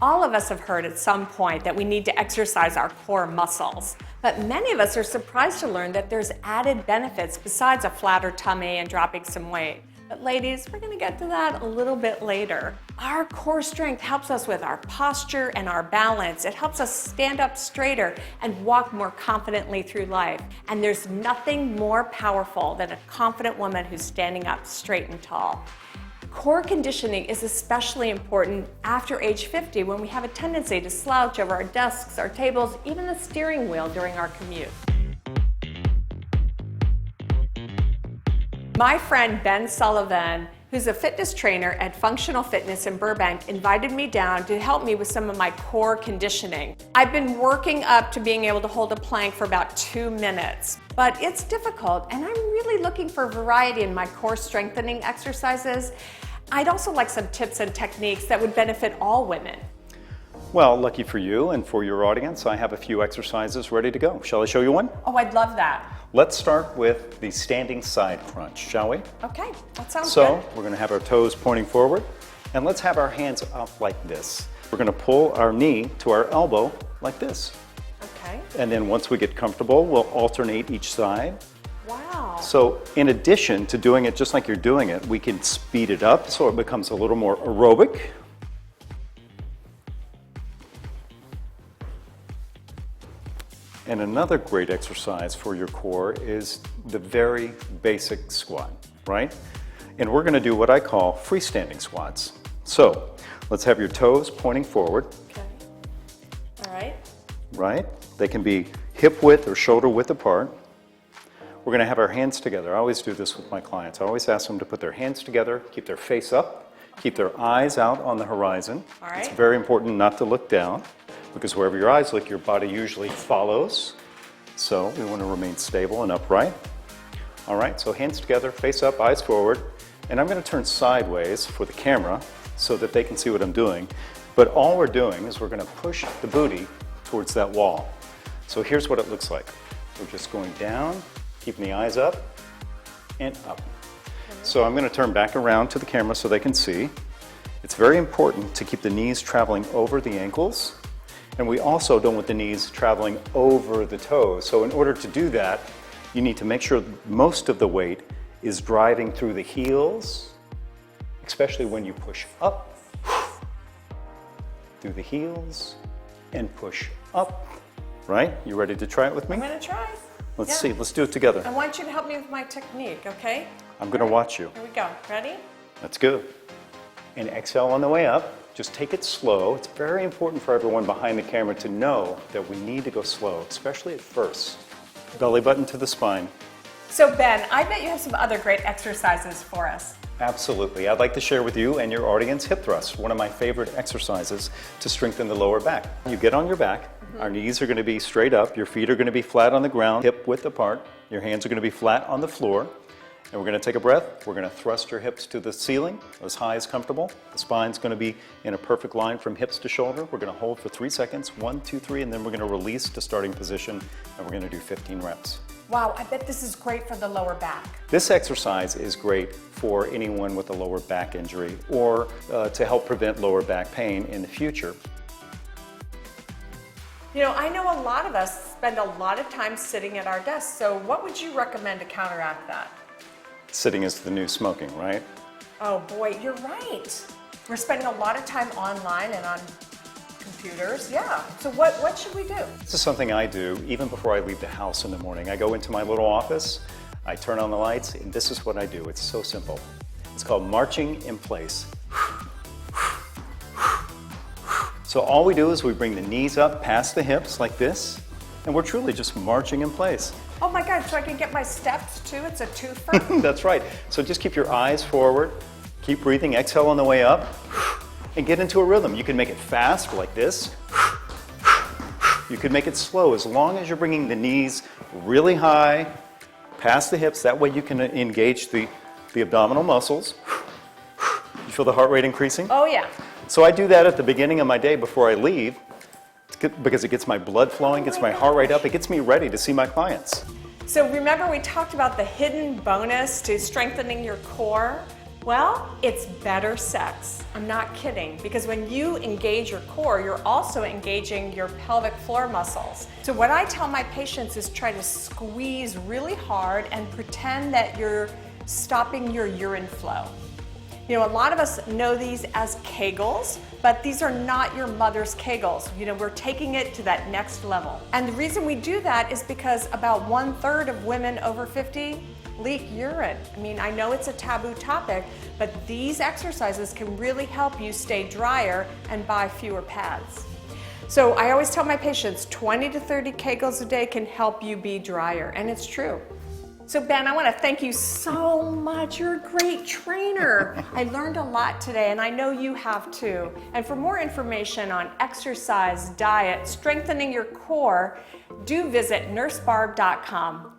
All of us have heard at some point that we need to exercise our core muscles, but many of us are surprised to learn that there's added benefits besides a flatter tummy and dropping some weight. But ladies, we're going to get to that a little bit later. Our core strength helps us with our posture and our balance. It helps us stand up straighter and walk more confidently through life. And there's nothing more powerful than a confident woman who's standing up straight and tall. Core conditioning is especially important after age 50 when we have a tendency to slouch over our desks, our tables, even the steering wheel during our commute. My friend Ben Sullivan, who's a fitness trainer at Funxional Fitness in Burbank, invited me down to help me with some of my core conditioning. I've been working up to being able to hold a plank for about 2 minutes, but it's difficult, and I'm really looking for variety in my core strengthening exercises. I'd also like some tips and techniques that would benefit all women. Well, lucky for you and for your audience, I have a few exercises ready to go. Shall I show you one? Oh, I'd love that. Let's start with the standing side crunch, shall we? Okay, that sounds good. So we're going to have our toes pointing forward, and let's have our hands up like this. We're going to pull our knee to our elbow like this. Okay. And then once we get comfortable, we'll alternate each side. Wow. So in addition to doing it just like you're doing it, we can speed it up so it becomes a little more aerobic. And another great exercise for your core is the very basic squat, right? And we're going to do what I call freestanding squats. So let's have your toes pointing forward. Okay. All right. Right? They can be hip width or shoulder width apart. We're going to have our hands together. I always do this with my clients. I always ask them to put their hands together, keep their face up, keep their eyes out on the horizon. All right. It's very important not to look down, because wherever your eyes look, your body usually follows. So we want to remain stable and upright. All right, so hands together, face up, eyes forward. And I'm going to turn sideways for the camera so that they can see what I'm doing. But all we're doing is we're going to push the booty towards that wall. So here's what it looks like. We're just going down, keeping the eyes up and up. So I'm going to turn back around to the camera so they can see. It's very important to keep the knees traveling over the ankles. And we also don't want the knees traveling over the toes. So in order to do that, you need to make sure most of the weight is driving through the heels, especially when you push up, through the heels, and push up, right? You ready to try it with me? I'm going to try. Let's see, let's do it together. I want you to help me with my technique, okay? I'm going to watch you. Here we go. Ready? Let's go. And exhale on the way up. Just take it slow. It's very important for everyone behind the camera to know that we need to go slow, especially at first. Belly button to the spine. So Ben, I bet you have some other great exercises for us. Absolutely. I'd like to share with you and your audience hip thrusts, one of my favorite exercises to strengthen the lower back. You get on your back, our knees are going to be straight up, your feet are going to be flat on the ground, hip width apart, your hands are going to be flat on the floor. And we're going to take a breath. We're going to thrust your hips to the ceiling as high as comfortable. The spine's going to be in a perfect line from hips to shoulder. We're going to hold for 3 seconds, 1, 2, 3, and then we're going to release to starting position, and we're going to do 15 reps. Wow, I bet this is great for the lower back. This exercise is great for anyone with a lower back injury or to help prevent lower back pain in the future. You know, I know a lot of us spend a lot of time sitting at our desks, so what would you recommend to counteract that? Sitting is the new smoking, right? Oh boy, you're right. We're spending a lot of time online and on computers. Yeah. So what should we do? This is something I do even before I leave the house in the morning. I go into my little office, I turn on the lights, and this is what I do. It's so simple. It's called marching in place. So all we do is we bring the knees up past the hips like this, and we're truly just marching in place. Oh my God, so I can get my steps too? It's a twofer? That's right. So just keep your eyes forward, keep breathing, exhale on the way up, and get into a rhythm. You can make it fast like this. You can make it slow as long as you're bringing the knees really high, past the hips. That way you can engage the abdominal muscles. You feel the heart rate increasing? Oh yeah. So I do that at the beginning of my day before I leave, because it gets my blood flowing, gets my heart rate up, it gets me ready to see my clients. So remember we talked about the hidden bonus to strengthening your core? Well, it's better sex. I'm not kidding, because when you engage your core, you're also engaging your pelvic floor muscles. So what I tell my patients is try to squeeze really hard and pretend that you're stopping your urine flow. You know, a lot of us know these as Kegels, but these are not your mother's Kegels. You know, we're taking it to that next level. And the reason we do that is because about 1/3 of women over 50 leak urine. I mean, I know it's a taboo topic, but these exercises can really help you stay drier and buy fewer pads. So I always tell my patients 20 to 30 Kegels a day can help you be drier, and it's true. So Ben, I want to thank you so much. You're a great trainer. I learned a lot today, and I know you have too. And for more information on exercise, diet, strengthening your core, do visit nursebarb.com.